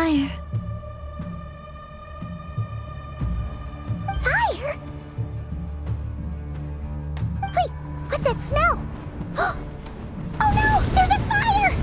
fire. Fire? Wait, what's that smell? Oh no! There's a fire!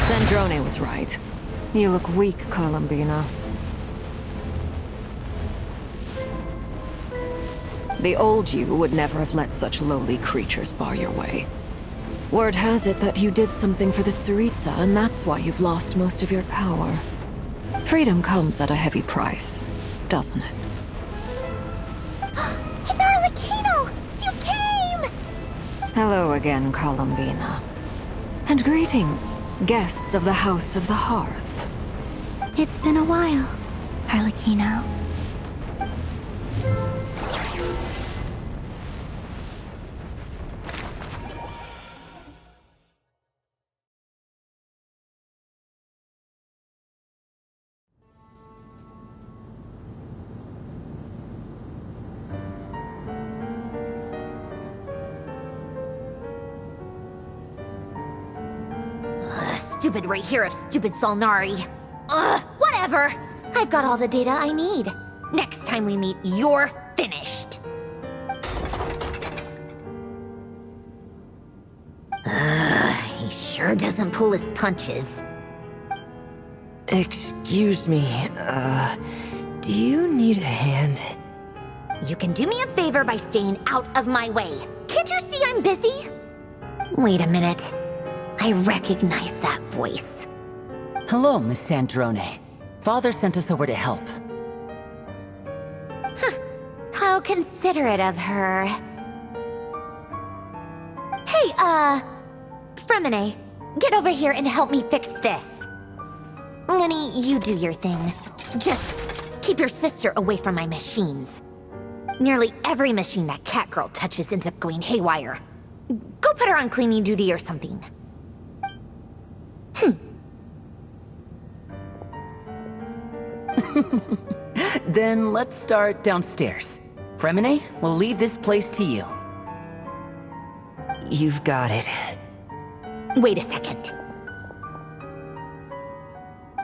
Sandrone was right. You look weak, Columbina. The old you would never have let such lowly creatures bar your way. Word has it that you did something for the Tsaritsa, and that's why you've lost most of your power. Freedom comes at a heavy price, doesn't it? It's Arlecchino! You came! Hello again, Columbina. And greetings, guests of the House of the Hearth. It's been a while, Arlecchino. Stupid right here of stupid Solnari. Ugh, whatever! I've got all the data I need. Next time we meet, you're finished. He sure doesn't pull his punches. Excuse me, do you need a hand? You can do me a favor by staying out of my way. Can't you see I'm busy? Wait a minute. I recognize that voice. Hello, Miss Sandrone. Father sent us over to help. How considerate of her. Hey, Fremine, get over here and help me fix this. Lenny, you do your thing. Just keep your sister away from my machines. Nearly every machine that Catgirl touches ends up going haywire. Go put her on cleaning duty or something. Then let's start downstairs. Fremine, we'll leave this place to you. You've got it. Wait a second.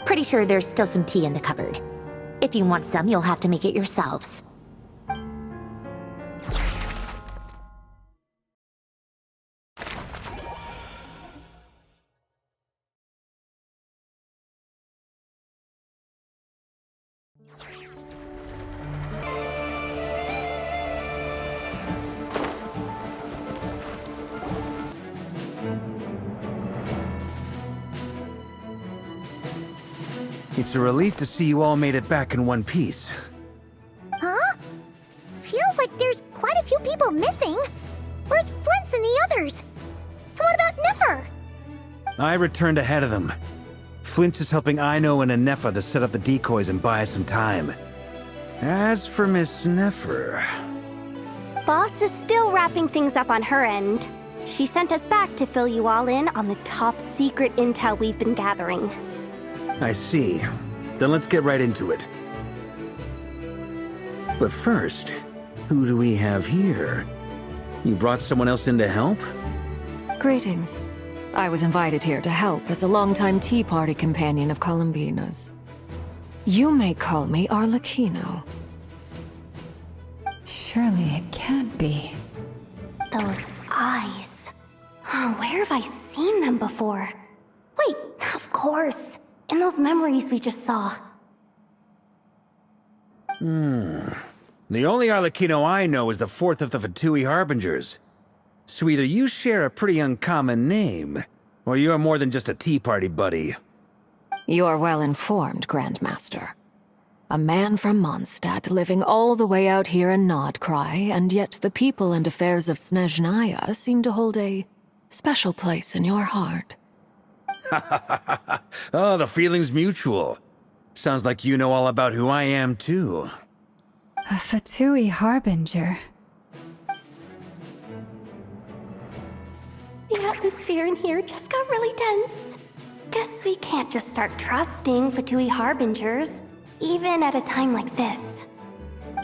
Pretty sure there's still some tea in the cupboard. If you want some, you'll have to make it yourselves. It's a relief to see you all made it back in one piece. Huh? Feels like there's quite a few people missing. Where's Flint's and the others? And what about Nefer? I returned ahead of them. Flint is helping Aino and Anefa to set up the decoys and buy us some time. As for Miss Nefer... Boss is still wrapping things up on her end. She sent us back to fill you all in on the top secret intel we've been gathering. I see. Then let's get right into it. But first, who do we have here? You brought someone else in to help? Greetings. I was invited here to help as a longtime Tea Party companion of Columbina's. You may call me Arlecchino. Surely it can't be. Those eyes. Oh, where have I seen them before? Wait, of course. In those memories we just saw. The only Arlecchino I know is the fourth of the Fatui Harbingers. So either you share a pretty uncommon name, or you're more than just a Tea Party buddy. You're well informed, Grandmaster. A man from Mondstadt living all the way out here in Nodcry, and yet the people and affairs of Snezhnaya seem to hold a special place in your heart. Oh, the feeling's mutual. Sounds like you know all about who I am, too. A Fatui harbinger. The atmosphere in here just got really tense. Guess we can't just start trusting Fatui harbingers, even at a time like this.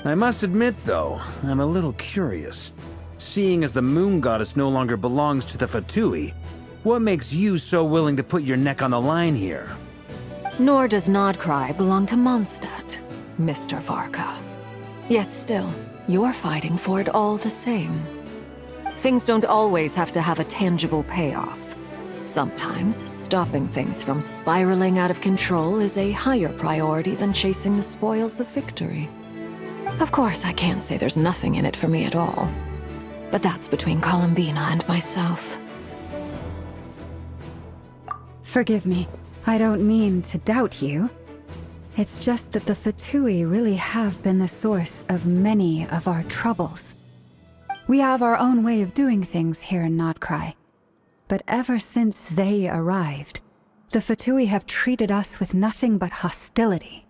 I must admit, though, I'm a little curious. Seeing as the moon goddess no longer belongs to the Fatui, what makes you so willing to put your neck on the line here? Nor does Nodcry belong to Mondstadt, Mr. Varka. Yet still, you're fighting for it all the same. Things don't always have to have a tangible payoff. Sometimes, stopping things from spiraling out of control is a higher priority than chasing the spoils of victory. Of course, I can't say there's nothing in it for me at all. But that's between Columbina and myself. Forgive me. I don't mean to doubt you. It's just that the Fatui really have been the source of many of our troubles. We have our own way of doing things here in Nodcry. But ever since they arrived, the Fatui have treated us with nothing but hostility.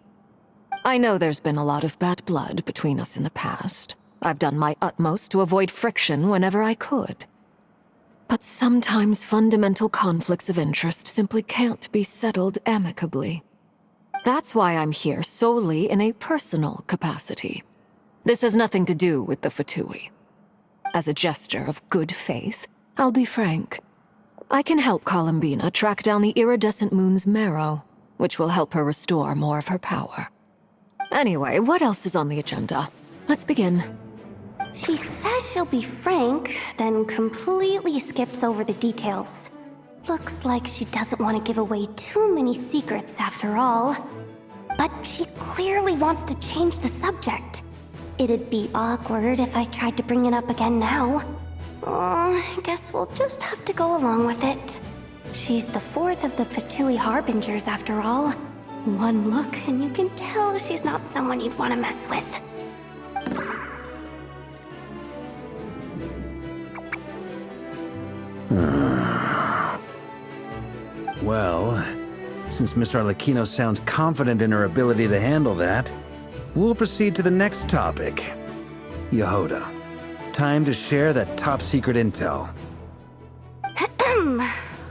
I know there's been a lot of bad blood between us in the past. I've done my utmost to avoid friction whenever I could. But sometimes fundamental conflicts of interest simply can't be settled amicably. That's why I'm here solely in a personal capacity. This has nothing to do with the Fatui. As a gesture of good faith, I'll be frank. I can help Columbina track down the iridescent moon's marrow, which will help her restore more of her power. Anyway, what else is on the agenda? Let's begin. She says she'll be frank, then completely skips over the details. Looks like she doesn't want to give away too many secrets after all. But she clearly wants to change the subject. It'd be awkward if I tried to bring it up again now. I guess we'll just have to go along with it. She's the fourth of the Fatui harbingers after all. One look and you can tell she's not someone you'd want to mess with. Well, since Miss Arlecchino sounds confident in her ability to handle that, we'll proceed to the next topic. Yehoda, time to share that top-secret intel.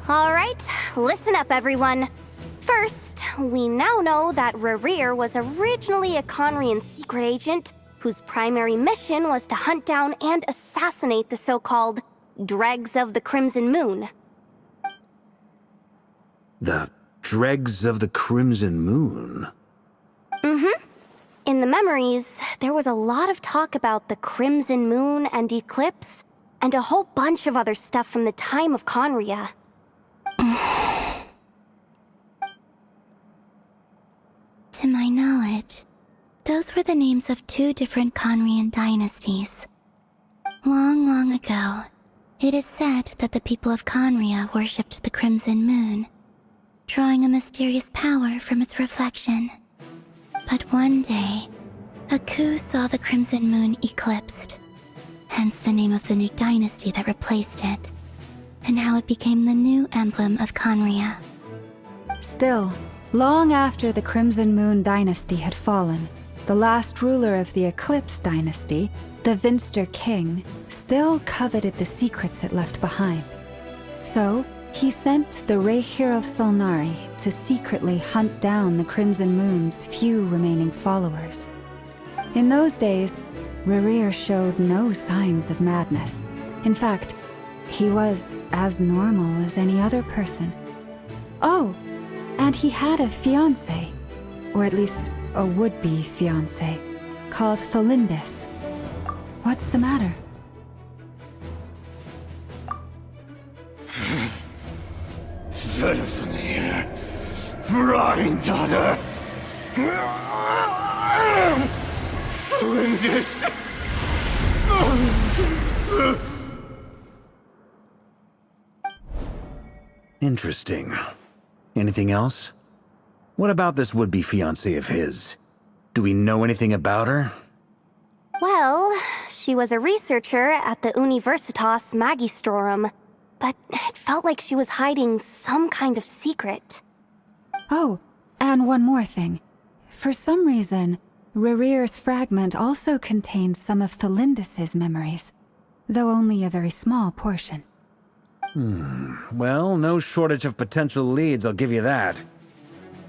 Alright, listen up everyone. First, we now know that Rerir was originally a Conrian secret agent whose primary mission was to hunt down and assassinate the so-called Dregs of the Crimson Moon. The Dregs of the Crimson Moon? In the memories, there was a lot of talk about the Crimson Moon and Eclipse, and a whole bunch of other stuff from the time of Conria. To my knowledge, those were the names of two different Conrian dynasties. Long, long ago, it is said that the people of Conria worshipped the Crimson Moon, drawing a mysterious power from its reflection. But one day, a coup saw the Crimson Moon eclipsed, hence the name of the new dynasty that replaced it, and how it became the new emblem of Conria. Still, long after the Crimson Moon dynasty had fallen, the last ruler of the Eclipse dynasty, the Vinster King, still coveted the secrets it left behind. So, he sent the Rehir of Solnari to secretly hunt down the Crimson Moon's few remaining followers. In those days, Rerir showed no signs of madness. In fact, he was as normal as any other person. Oh, and he had a fiancé, or at least a would-be fiancé, called Tholindis. What's the matter? Verfnir, Rheindaughter, Flinders. Interesting. Anything else? What about this would-be fiancé of his? Do we know anything about her? Well, she was a researcher at the Universitas Magistrorum. but it felt like she was hiding some kind of secret. Oh, and one more thing. For some reason, Rerear's fragment also contains some of Thelindis' memories, though only a very small portion. Well, no shortage of potential leads, I'll give you that.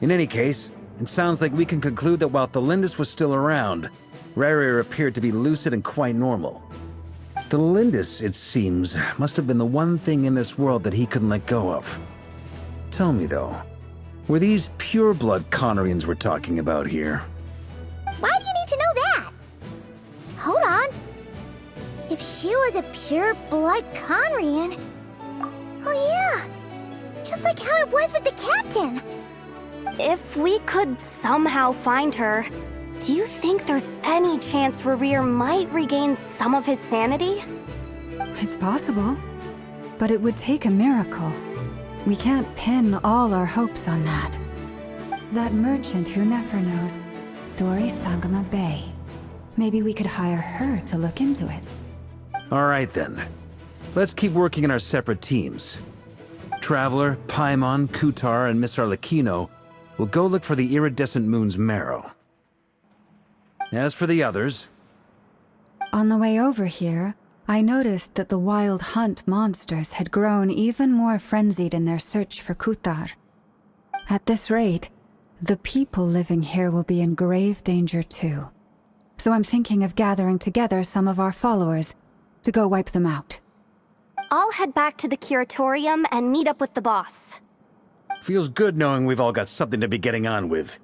In any case, it sounds like we can conclude that while Thelindis was still around, Rerear appeared to be lucid and quite normal. Thelindis, it seems, must have been the one thing in this world that he couldn't let go of. Tell me though, were these pure-blood Conorians we're talking about here? Why do you need to know that? Hold on. If she was a pure-blood Conrian... Oh yeah, just like how it was with the captain. If we could somehow find her, do you think there's any chance Rerear might regain some of his sanity? It's possible, but it would take a miracle. We can't pin all our hopes on that. That merchant who never knows, Dori Sangama Bay. Maybe we could hire her to look into it. All right then. Let's keep working in our separate teams. Traveler, Paimon, Kutar, and Miss Arlecchino will go look for the iridescent moon's marrow. As for the others... On the way over here, I noticed that the Wild Hunt monsters had grown even more frenzied in their search for Kutar. At this rate, the people living here will be in grave danger too. So I'm thinking of gathering together some of our followers to go wipe them out. I'll head back to the curatorium and meet up with the boss. Feels good knowing we've all got something to be getting on with.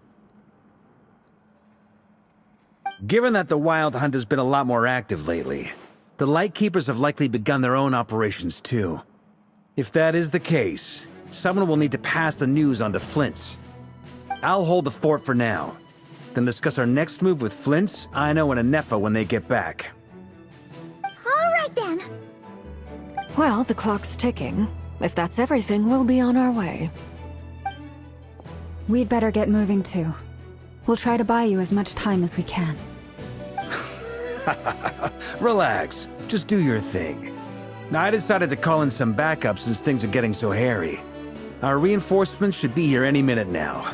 Given that the Wild Hunt has been a lot more active lately, the Lightkeepers have likely begun their own operations too. If that is the case, someone will need to pass the news on to Flint's. I'll hold the fort for now, then discuss our next move with Flint's, Aino, and Anefa when they get back. All right then. Well, the clock's ticking. If that's everything, we'll be on our way. We'd better get moving too. We'll try to buy you as much time as we can. Relax. Just do your thing. I decided to call in some backup since things are getting so hairy. Our reinforcements should be here any minute now.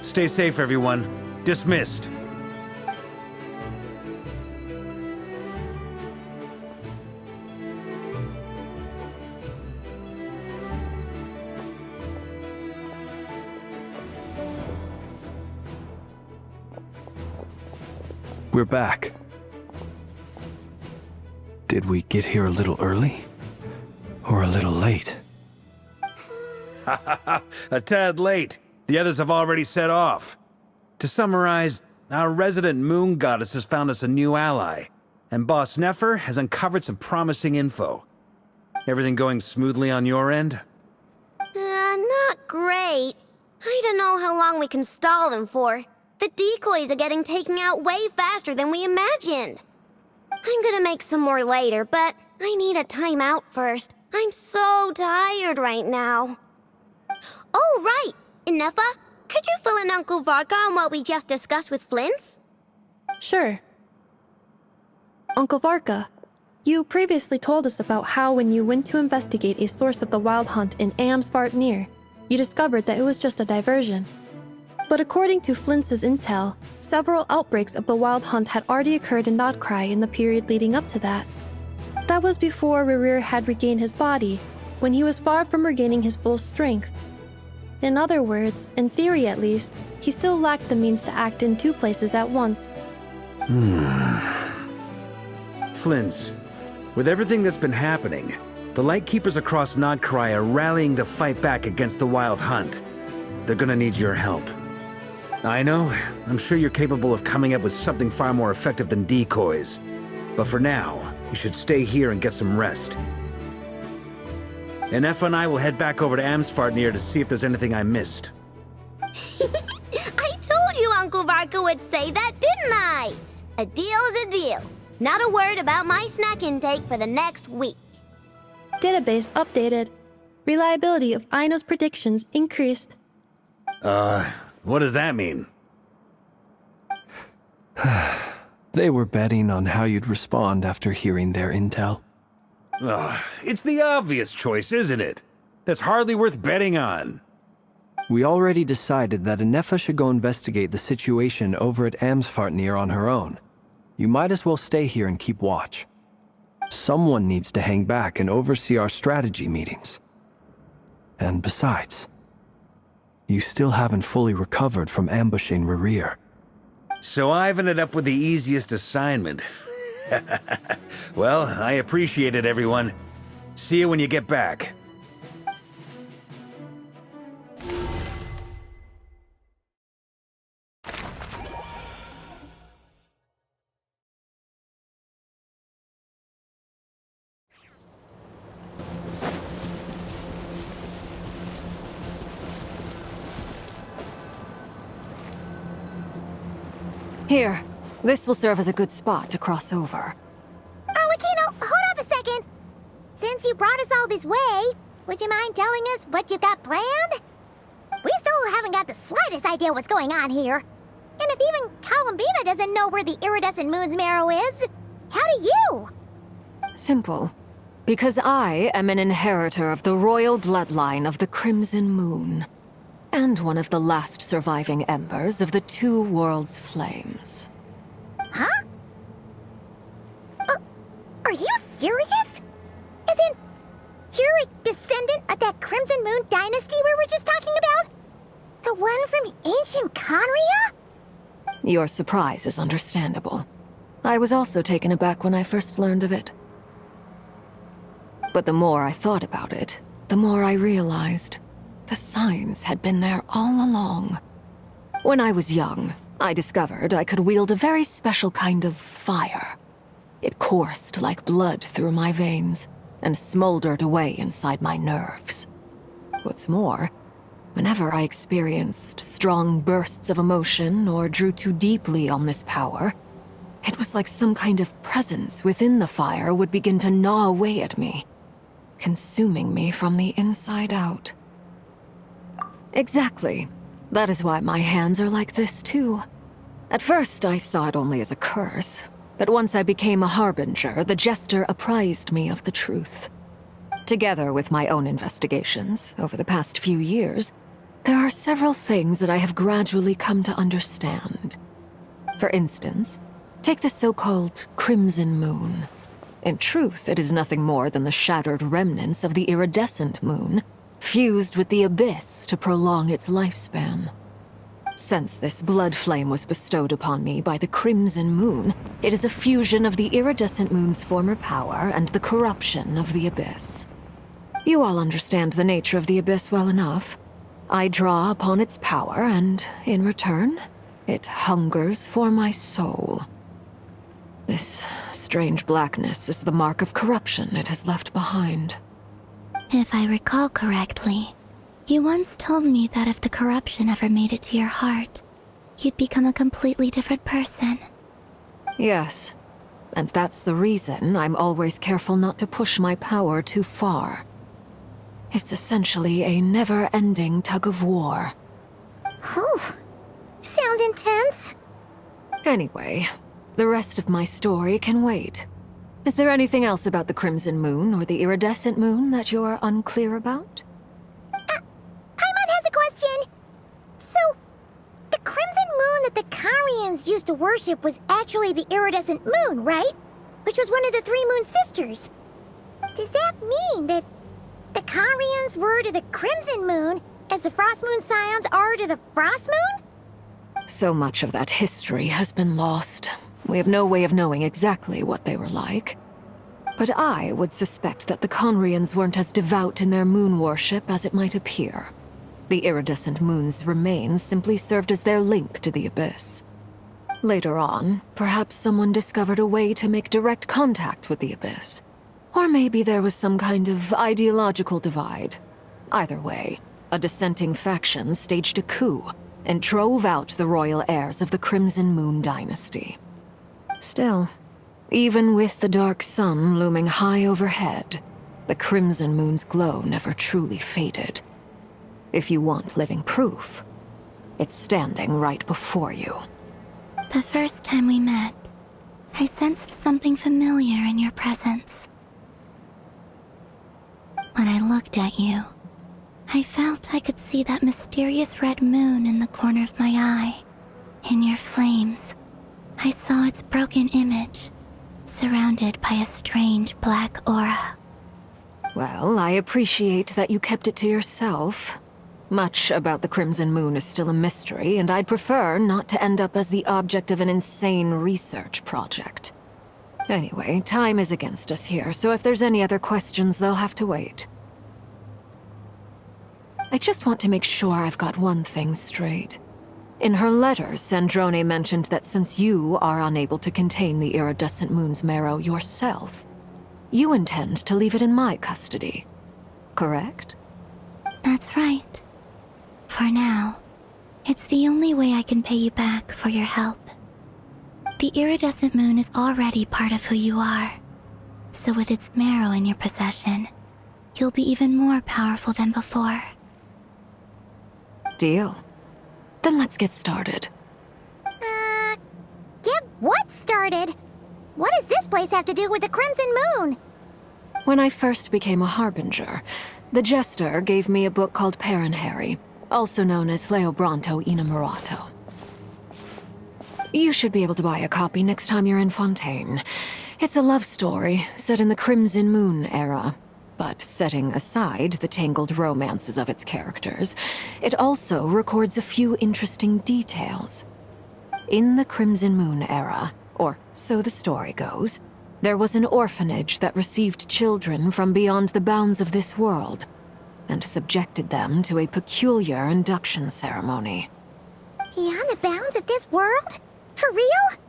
Stay safe, everyone. Dismissed. We're back. Did we get here a little early? Or a little late? A tad late. The others have already set off. To summarize, our resident moon goddess has found us a new ally, and Boss Nefer has uncovered some promising info. Everything going smoothly on your end? Not great. I don't know how long we can stall them for. The decoys are getting taken out way faster than we imagined. I'm gonna make some more later, but I need a timeout first. I'm so tired right now. Oh, right! Inefa, could you fill in Uncle Varka on what we just discussed with Flint's? Sure. Uncle Varka, you previously told us about how when you went to investigate a source of the Wild Hunt in Amsvartnir, you discovered that it was just a diversion. But according to Flint's intel, several outbreaks of the Wild Hunt had already occurred in Nodcry in the period leading up to that. That was before Rerear had regained his body, when he was far from regaining his full strength. In other words, in theory at least, he still lacked the means to act in two places at once. Flint's, with everything that's been happening, the Lightkeepers across Nodcry are rallying to fight back against the Wild Hunt. They're gonna need your help. I know, I'm sure you're capable of coming up with something far more effective than decoys. But for now, you should stay here and get some rest. Anefa and I will head back over to Amsvartnir to see if there's anything I missed. I told you Uncle Varka would say that, didn't I? A deal is a deal. Not a word about my snack intake for the next week. Database updated. Reliability of Aino's predictions increased. What does that mean? They were betting on how you'd respond after hearing their intel. Ugh, it's the obvious choice, isn't it? That's hardly worth betting on. We already decided that Anefa should go investigate the situation over at Amsfartnir on her own. You might as well stay here and keep watch. Someone needs to hang back and oversee our strategy meetings. And besides, you still haven't fully recovered from ambushing Rerir. So I've ended up with the easiest assignment. Well, I appreciate it, everyone. See you when you get back. Here, this will serve as a good spot to cross over. Arlecchino, hold up a second. Since you brought us all this way, would you mind telling us what you got planned? We still haven't got the slightest idea what's going on here. And if even Columbina doesn't know where the iridescent moon's marrow is, how do you? Simple. Because I am an inheritor of the royal bloodline of the Crimson Moon, and one of the last surviving embers of the Two Worlds' flames. Huh? Are you serious? As in, you're a descendant of that Crimson Moon dynasty we were just talking about? The one from ancient Conria? Your surprise is understandable. I was also taken aback when I first learned of it. But the more I thought about it, the more I realized the signs had been there all along. When I was young, I discovered I could wield a very special kind of fire. It coursed like blood through my veins and smoldered away inside my nerves. What's more, whenever I experienced strong bursts of emotion or drew too deeply on this power, it was like some kind of presence within the fire would begin to gnaw away at me, consuming me from the inside out. Exactly. That is why my hands are like this, too. At first, I saw it only as a curse, but once I became a harbinger, the jester apprised me of the truth. Together with my own investigations, over the past few years, there are several things that I have gradually come to understand. For instance, take the so-called Crimson Moon. In truth, it is nothing more than the shattered remnants of the iridescent moon, fused with the abyss to prolong its lifespan. Since this blood flame was bestowed upon me by the Crimson Moon, it is a fusion of the iridescent moon's former power and the corruption of the abyss. You all understand the nature of the abyss well enough. I draw upon its power, and in return, it hungers for my soul. This strange blackness is the mark of corruption it has left behind. If I recall correctly, you once told me that if the corruption ever made it to your heart, you'd become a completely different person. Yes, and that's the reason I'm always careful not to push my power too far. It's essentially a never-ending tug of war. Whew. Sounds intense. Anyway, the rest of my story can wait. Is there anything else about the Crimson Moon or the Iridescent Moon that you're unclear about? Paimon has a question. So, the Crimson Moon that the Carians used to worship was actually the Iridescent Moon, right? Which was one of the three Moon Sisters. Does that mean that the Carians were to the Crimson Moon as the Frost Moon Scions are to the Frost Moon? So much of that history has been lost. We have no way of knowing exactly what they were like. But I would suspect that the Conrians weren't as devout in their moon worship as it might appear. The iridescent moon's remains simply served as their link to the abyss. Later on, perhaps someone discovered a way to make direct contact with the abyss. Or maybe there was some kind of ideological divide. Either way, a dissenting faction staged a coup and drove out the royal heirs of the Crimson Moon dynasty. Still, even with the dark sun looming high overhead, the Crimson Moon's glow never truly faded. If you want living proof, it's standing right before you. The first time we met, I sensed something familiar in your presence. when I looked at you, I felt I could see that mysterious red moon in the corner of my eye. In your flames, I saw its broken image, surrounded by a strange black aura. Well, I appreciate that you kept it to yourself. Much about the Crimson Moon is still a mystery, and I'd prefer not to end up as the object of an insane research project. Anyway, time is against us here, so if there's any other questions, they'll have to wait. I just want to make sure I've got one thing straight. In her letter, Sandrone mentioned that since you are unable to contain the iridescent moon's marrow yourself, you intend to leave it in my custody. Correct? That's right. For now, it's the only way I can pay you back for your help. The iridescent moon is already part of who you are, so with its marrow in your possession, you'll be even more powerful than before. Deal. Then let's get started. Get what started? What does this place have to do with the Crimson Moon? When I first became a Harbinger, the Jester gave me a book called Paranhari, also known as Leobranto Inamorato. You should be able to buy a copy next time you're in Fontaine. It's a love story set in the Crimson Moon era. But setting aside the tangled romances of its characters, it also records a few interesting details. In the Crimson Moon era, or so the story goes, there was an orphanage that received children from beyond the bounds of this world, and subjected them to a peculiar induction ceremony. Beyond the bounds of this world? For real?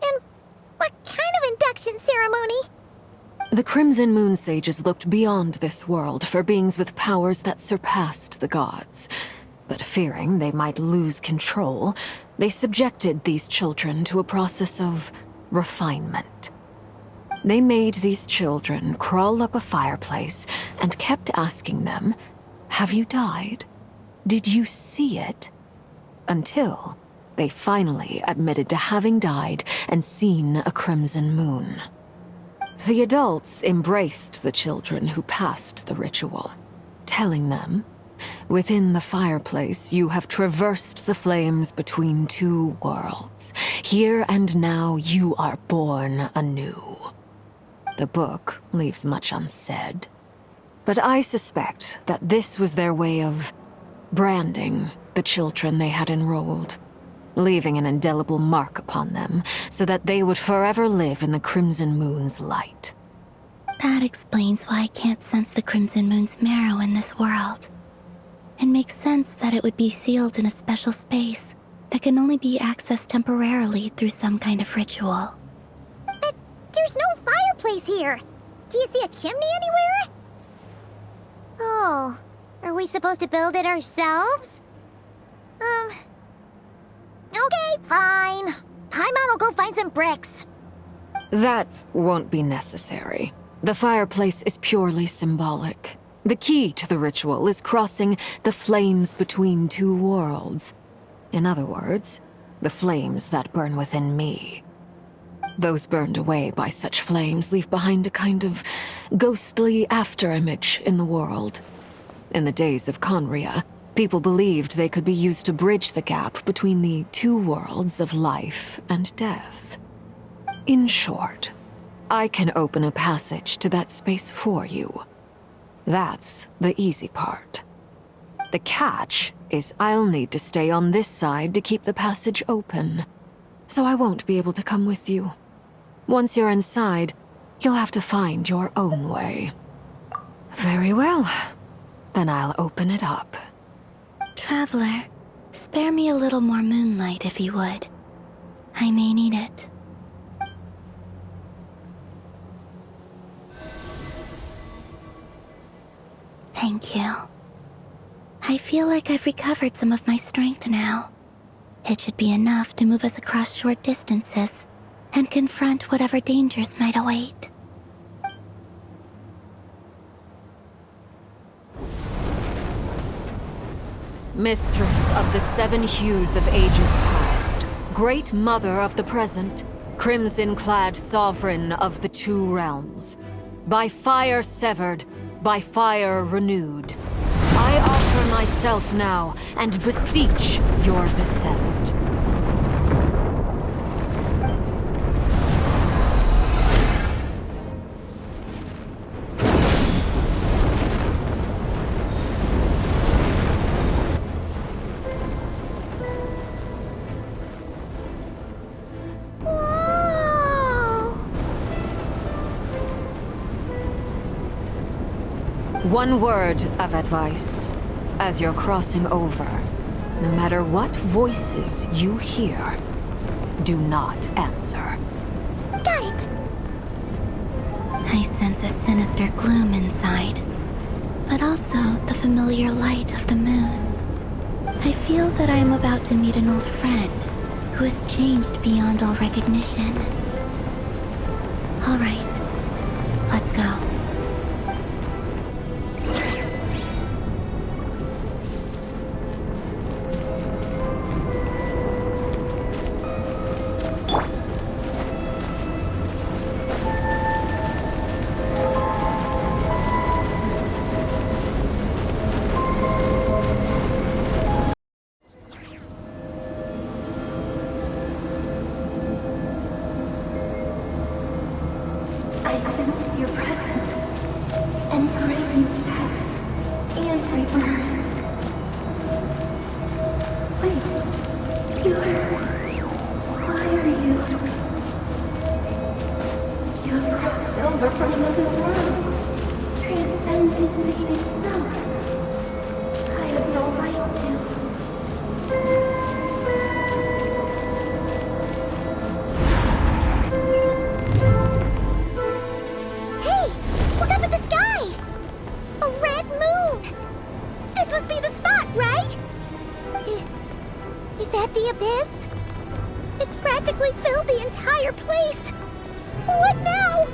And what kind of induction ceremony? The Crimson Moon sages looked beyond this world for beings with powers that surpassed the gods. But fearing they might lose control, they subjected these children to a process of refinement. They made these children crawl up a fireplace and kept asking them, "Have you died? Did you see it?" Until they finally admitted to having died and seen a crimson moon. The adults embraced the children who passed the ritual, telling them, "Within the fireplace, you have traversed the flames between two worlds. Here and now, you are born anew." The book leaves much unsaid, but I suspect that this was their way of branding the children they had enrolled, leaving an indelible mark upon them so that they would forever live in the Crimson Moon's light. That explains why I can't sense the Crimson Moon's marrow in this world. It makes sense that it would be sealed in a special space that can only be accessed temporarily through some kind of ritual. But there's no fireplace here. Do you see a chimney anywhere? Oh, are we supposed to build it ourselves? Okay, fine. Paimon will go find some bricks. That won't be necessary. The fireplace is purely symbolic. The key to the ritual is crossing the flames between two worlds. In other words, the flames that burn within me. Those burned away by such flames leave behind a kind of ghostly afterimage in the world. In the days of Conria, people believed they could be used to bridge the gap between the two worlds of life and death. In short, I can open a passage to that space for you. That's the easy part. The catch is I'll need to stay on this side to keep the passage open, so I won't be able to come with you. Once you're inside, you'll have to find your own way. Very well. Then I'll open it up. Traveler, spare me a little more moonlight if you would. I may need it. Thank you. I feel like I've recovered some of my strength now. It should be enough to move us across short distances and confront whatever dangers might await. Mistress of the seven hues of ages past, great mother of the present, crimson-clad sovereign of the two realms, by fire severed, by fire renewed. I offer myself now and beseech your descent. One word of advice. As you're crossing over, no matter what voices you hear, do not answer. Got it. I sense a sinister gloom inside, but also the familiar light of the moon. I feel that I am about to meet an old friend who has changed beyond all recognition. All right, let's go. I sense your presence and crave you death and rebirth. Wait, why are you? You have crossed over from another world, transcended fate itself. I have no right to. Look up at the sky! A red moon! This must be the spot, right? Is that the abyss? It's practically filled the entire place! What now?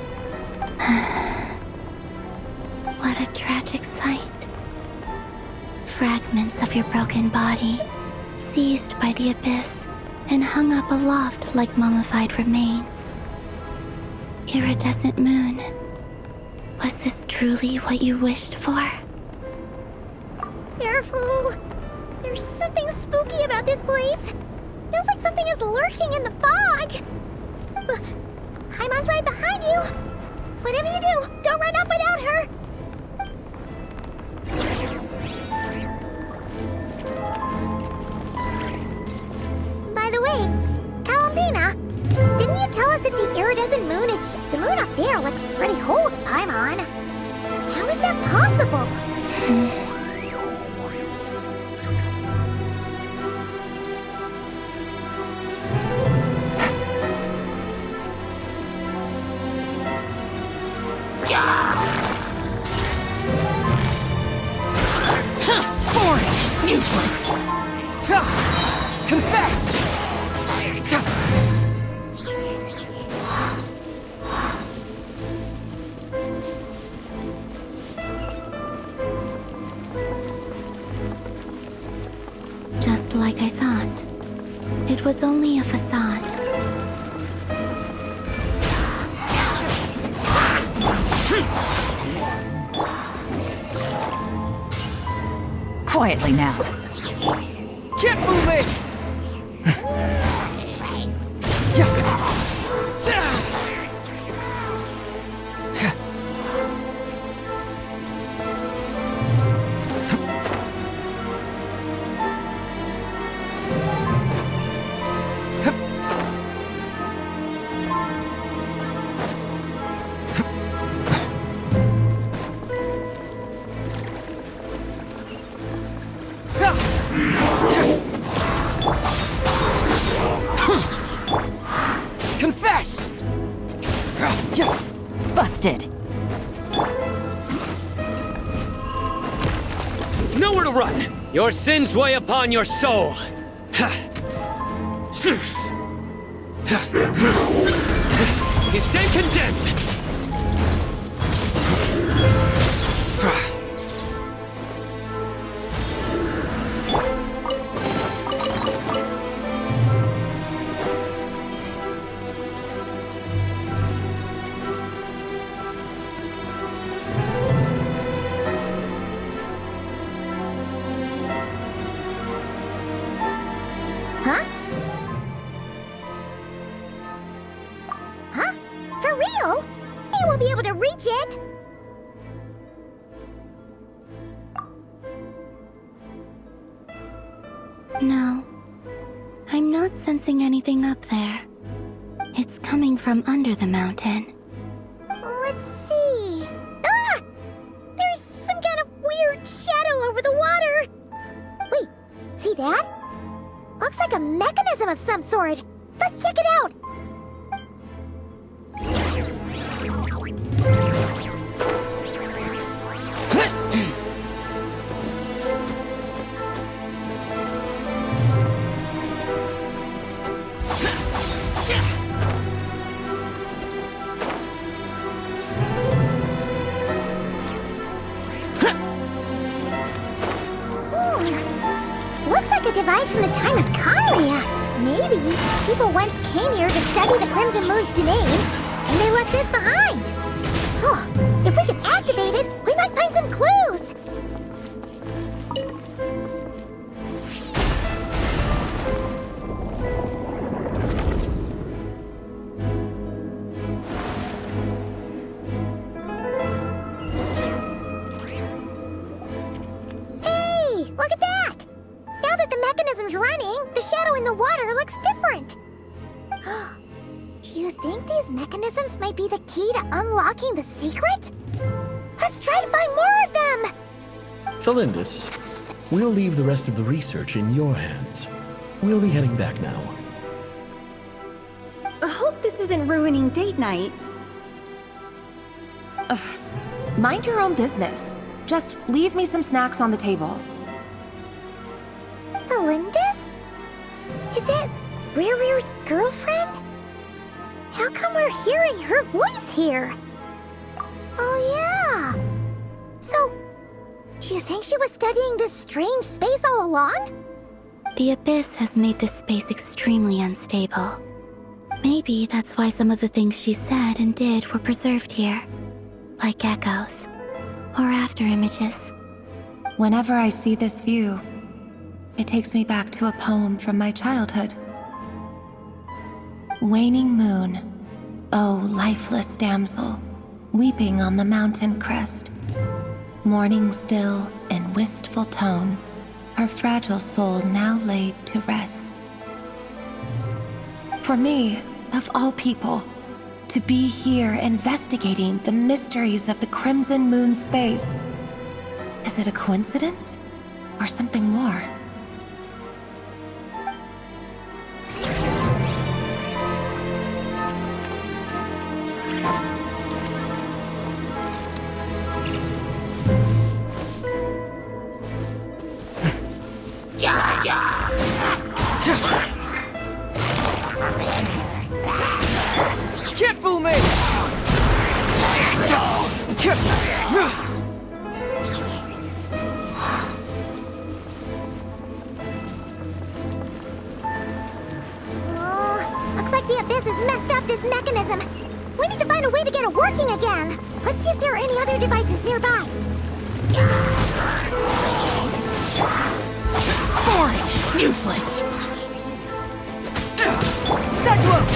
What a tragic sight. Fragments of your broken body, seized by the abyss, and hung up aloft like mummified remains. Iridescent moon. Was this truly what you wished for? Careful! There's something spooky about this place. Feels like something is lurking in the fog. Paimon's right behind you. Whatever you do, don't run off without her. By the way, Kalambina, didn't you tell us that the iridescent moon the moon up there looks pretty whole to Paimon? How is that possible? Boring! Useless! Confess! Just like I thought. It was only a facade. Quietly now. Keep moving! Confess! Busted. Nowhere to run! Your sins weigh upon your soul! You stand condemned! reach it! No. I'm not sensing anything up there. It's coming from under the mountain. Let's see... Ah! There's some kind of weird shadow over the water! Wait, see that? Looks like a mechanism of some sort. Let's check it out! Looks like a device from the time of Kairia. Maybe people once came here to study the Crimson Moon's domain, and they left this behind. Oh, if we can activate it, we might find some clues. Hey, look at that! Now that the mechanism's running, the shadow in the water looks different. Do you think these mechanisms might be the key to unlocking the secret? Let's try to find more of them! Thalindis, we'll leave the rest of the research in your hands. We'll be heading back now. I hope this isn't ruining date night. Ugh. Mind your own business. Just leave me some snacks on the table. Thalindis? Is it Rir's girlfriend? How come we're hearing her voice here? Oh yeah! So, do you think she was studying this strange space all along? The Abyss has made this space extremely unstable. Maybe that's why some of the things she said and did were preserved here. Like echoes. Or after images. Whenever I see this view, it takes me back to a poem from my childhood. Waning moon, oh lifeless damsel, weeping on the mountain crest. Mourning still in wistful tone, her fragile soul now laid to rest. For me, of all people, to be here investigating the mysteries of the Crimson Moon space. Is it a coincidence? Or something more? Can't fool me! Looks like the Abyss has messed up this mechanism. We need to find a way to get it working again. Let's see if there are any other devices nearby. Boring! Useless! Cyclone!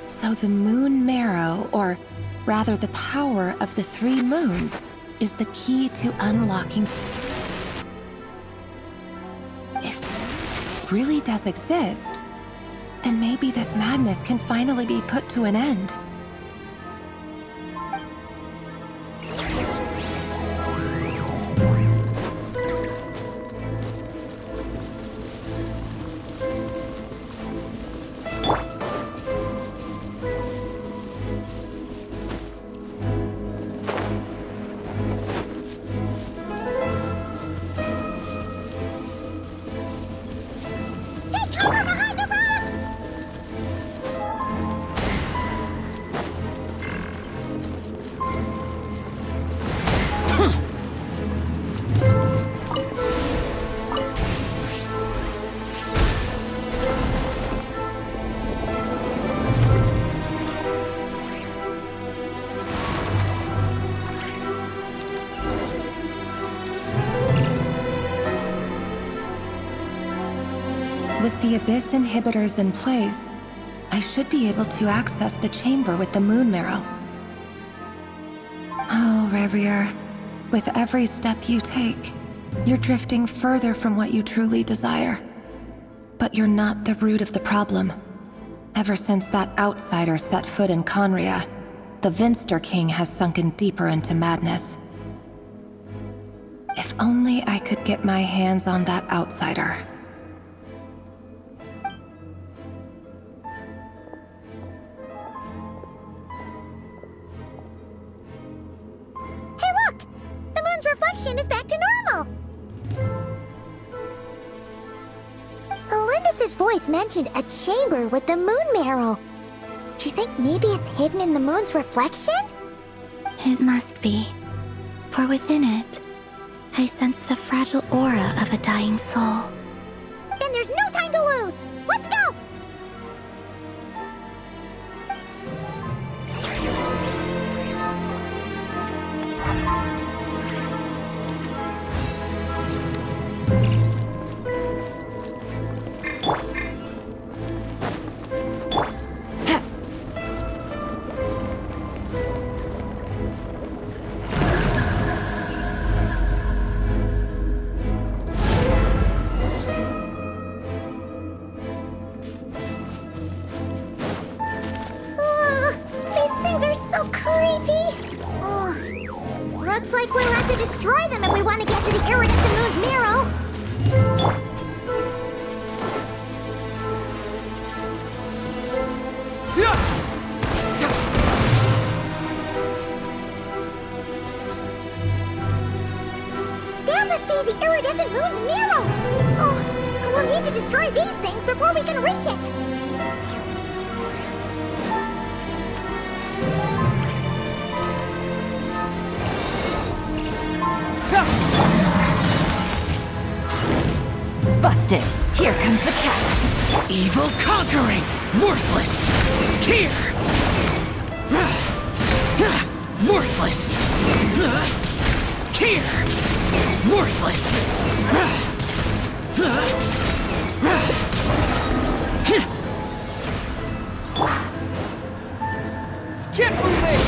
So the moon marrow, or rather the power of the 3 moons, is the key to unlocking... If it really does exist, then maybe this madness can finally be put to an end. With the Abyss inhibitors in place, I should be able to access the chamber with the moon marrow. Oh, Revier, with every step you take, you're drifting further from what you truly desire. But you're not the root of the problem. Ever since that outsider set foot in Conria, the Vinster King has sunken deeper into madness. If only I could get my hands on that outsider. Hey look! The moon's reflection is back to normal! Alindis' voice mentioned a chamber with the moon marrow. Do you think maybe it's hidden in the moon's reflection? It must be. For within it, I sense the fragile aura of a dying soul. Then there's no time to lose! Let's go! Looks like we'll have to destroy them if we want to get to the iridescent moon's marrow. That must be the iridescent moon's marrow! Oh, we'll need to destroy these things before we can reach it! Busted. Here comes the catch. Evil conquering! Worthless! Here! Worthless! Here! Worthless! Get moving!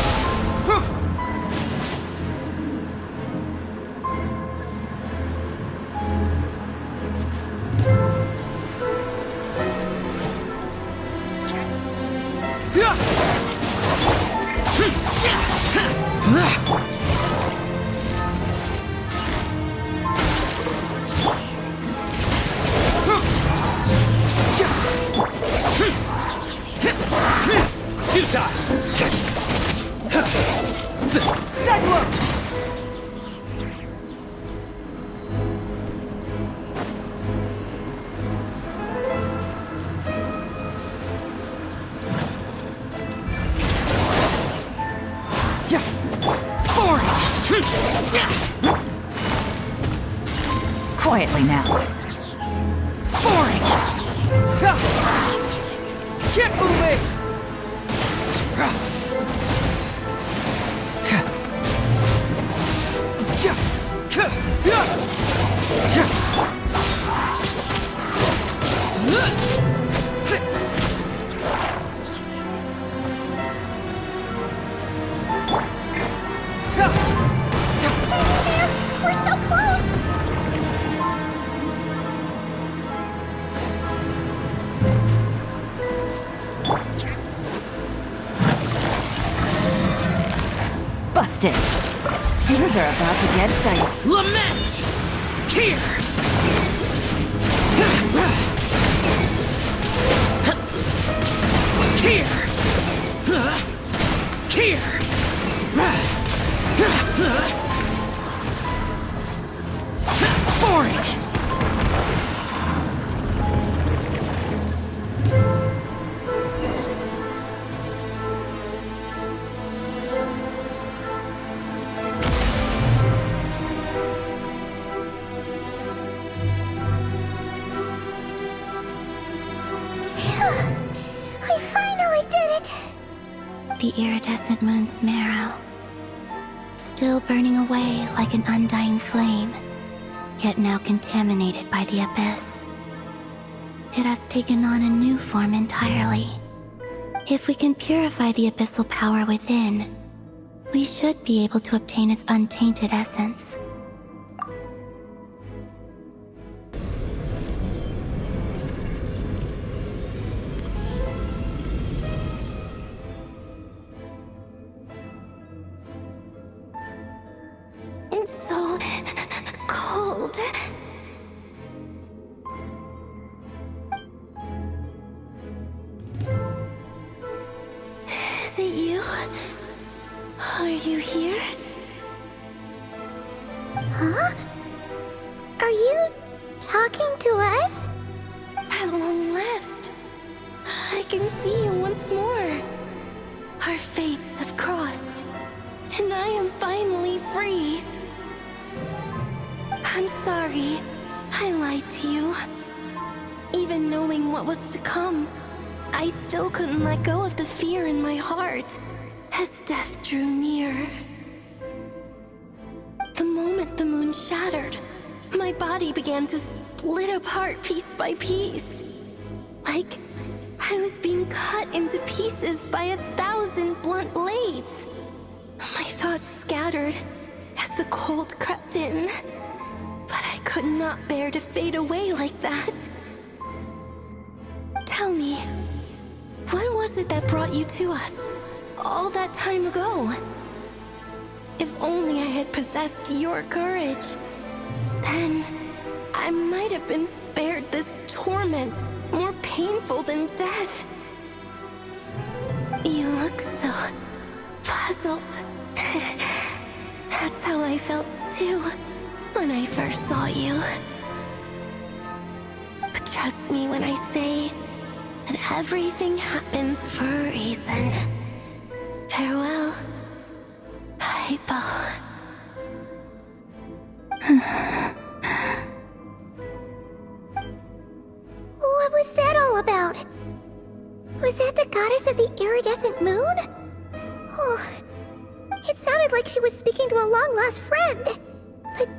Quietly now. Boring! Get moving! We're so close! Busted. Things are about to get dicey. Lament! Here! Here! Boring! We finally did it! The iridescent moon's marrow, still burning away like an undying flame, yet now contaminated by the abyss. it has taken on a new form entirely. If we can purify the abyssal power within, we should be able to obtain its untainted essence. It's so cold. Is it you? Are you here? Huh? Are you talking to us? At long last, I can see you once more. Our fates have crossed, and I am finally free. I'm sorry, I lied to you. Even knowing what was to come, I still couldn't let go of the fear in my heart as death drew near. The moment the moon shattered, my body began to split apart piece by piece. Like I was being cut into pieces by 1,000 blunt blades. My thoughts scattered as the cold crept in. But I could not bear to fade away like that. Tell me, what was it that brought you to us all that time ago? If only I had possessed your courage, then I might have been spared this torment more painful than death. You look so puzzled. That's how I felt too when I first saw you. But trust me when I say that everything happens for a reason. Farewell, Hypo. What was that all about? Was that the goddess of the iridescent moon? Oh, it sounded like she was speaking to a long-lost friend. But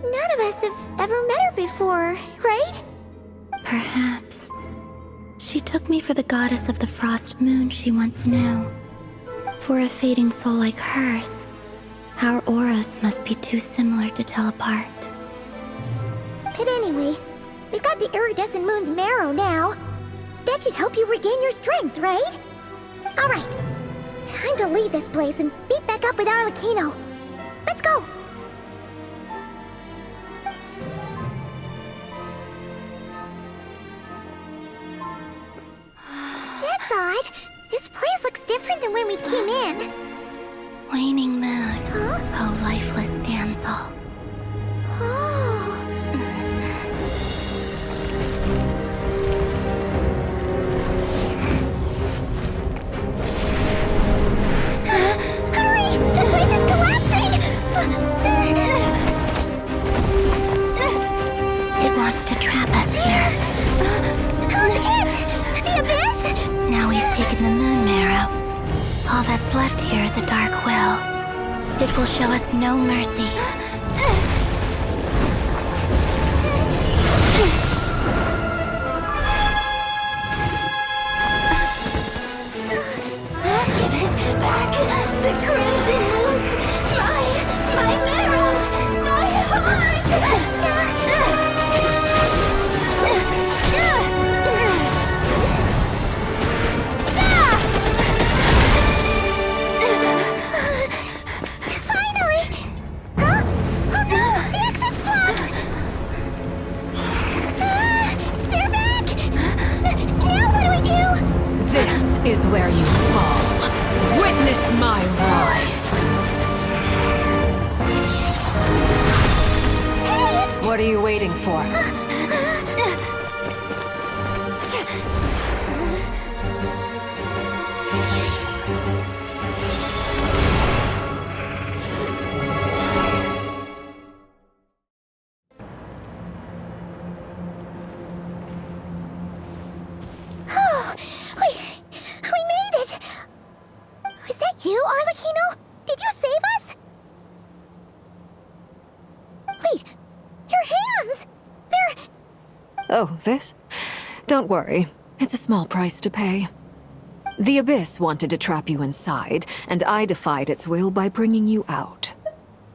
none of us have ever met her before, right? Perhaps. She took me for the goddess of the frost moon she once knew. For a fading soul like hers, our auras must be too similar to tell apart. But anyway, we've got the iridescent moon's marrow now. That should help you regain your strength, right? Alright, time to leave this place and meet back up with Arlecchino. Let's go! That's odd. This place looks different than when we came in. Waning moon, Huh? oh lifeless damsel. Oh. Hurry! The place is collapsing! It wants to trap us here. Who's it? The abyss? Now we've taken the moon marrow. All that's left here is a dark will. It will show us no mercy. Give it back! The crimson moons! My marrow! My heart! Finally! Huh? Oh no! The exit's blocked! They're back! Now what do we do? This is where you fall. Witness my rise. Hey, it's... What are you waiting for? Oh, we made it! Was that you, Arlecchino? Did you save us? Wait, your hands! They're... Oh, this? Don't worry, it's a small price to pay. The Abyss wanted to trap you inside, and I defied its will by bringing you out.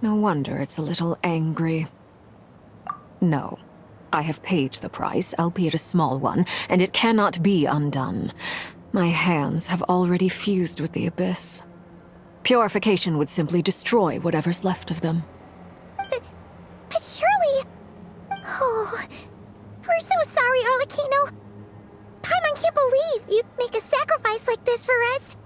No wonder it's a little angry. No, I have paid the price, albeit a small one, and it cannot be undone. My hands have already fused with the Abyss. Purification would simply destroy whatever's left of them. But surely... Oh... We're so sorry, Arlecchino. Paimon can't believe you'd make a sacrifice like this for us.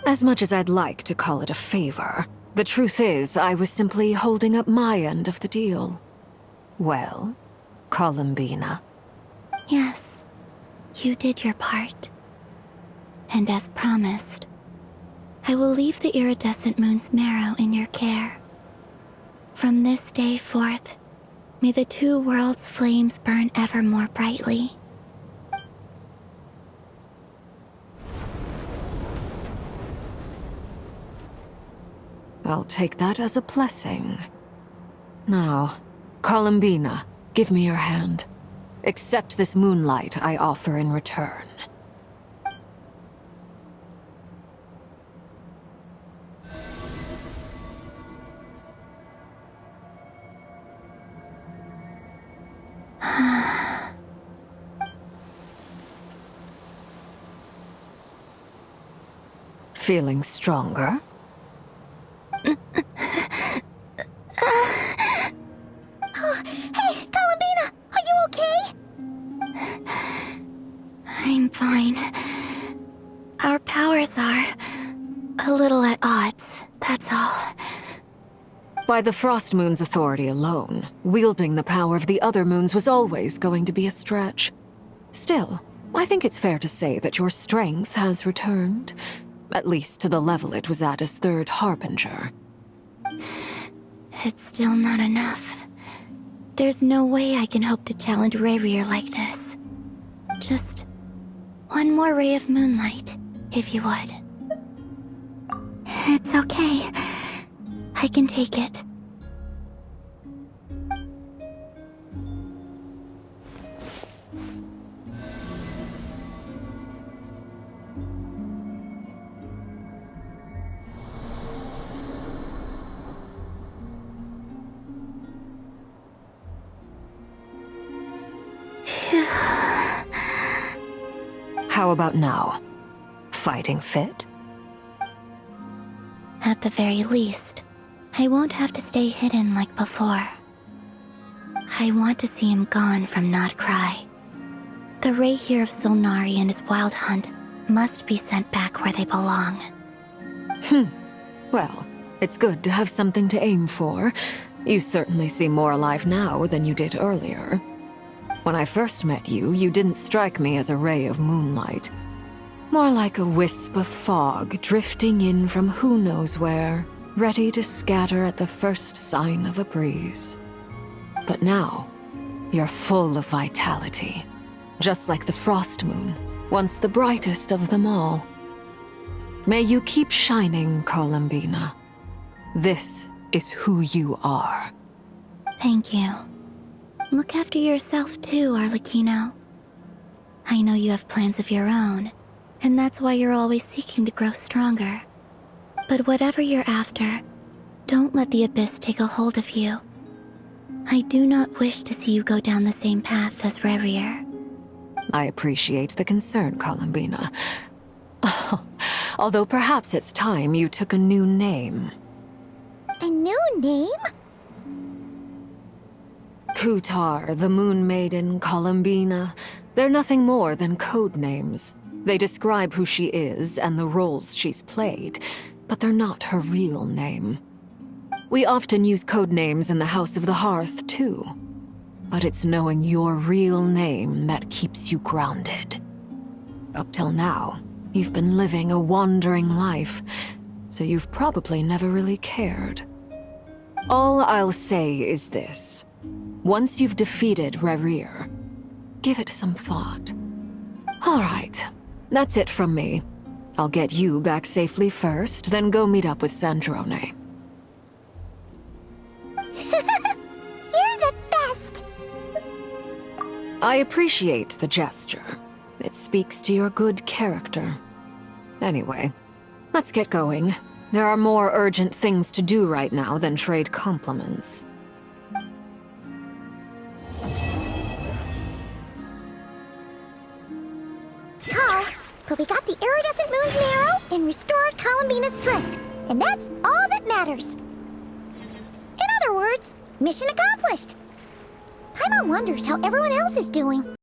As much as I'd like to call it a favor, the truth is I was simply holding up my end of the deal. Well, Columbina. Yes, you did your part. And as promised, I will leave the iridescent moon's marrow in your care. From this day forth, may the two worlds' flames burn ever more brightly. I'll take that as a blessing. Now, Columbina, give me your hand. Accept this moonlight I offer in return. Feeling stronger? Hey, Columbina! Are you okay? I'm fine. Our powers are a little at odds, that's all. By the Frost Moon's authority alone, wielding the power of the other moons was always going to be a stretch. Still, I think it's fair to say that your strength has returned. At least to the level it was at as Third Harbinger. It's still not enough. There's no way I can hope to challenge Rayrier like this. Just one more ray of moonlight, if you would. It's okay. I can take it. How about now? Fighting fit? At the very least, I won't have to stay hidden like before. I want to see him gone from Not Cry. The Rayrier of Solnari and his wild hunt must be sent back where they belong. Well, it's good to have something to aim for. You certainly seem more alive now than you did earlier. When I first met you, you didn't strike me as a ray of moonlight. More like a wisp of fog drifting in from who knows where, ready to scatter at the first sign of a breeze. But now, you're full of vitality. Just like the Frost Moon, once the brightest of them all. May you keep shining, Columbina. This is who you are. Thank you. Look after yourself too, Arlecchino. I know you have plans of your own, and that's why you're always seeking to grow stronger. But whatever you're after, don't let the Abyss take a hold of you. I do not wish to see you go down the same path as Rayrier. I appreciate the concern, Columbina. Although perhaps it's time you took a new name. A new name? Kutar, the Moon Maiden, Columbina, they're nothing more than code names. They describe who she is and the roles she's played, but they're not her real name. We often use code names in the House of the Hearth, too. But it's knowing your real name that keeps you grounded. Up till now, you've been living a wandering life, so you've probably never really cared. All I'll say is this. Once you've defeated Rayrier, give it some thought. All right, that's it from me. I'll get you back safely first, then go meet up with Sandrone. You're the best! I appreciate the gesture. It speaks to your good character. Anyway, let's get going. There are more urgent things to do right now than trade compliments. Call, but we got the iridescent moon's arrow and restored Columbina's strength, and that's all that matters. In other words, mission accomplished. Paimon wonders how everyone else is doing.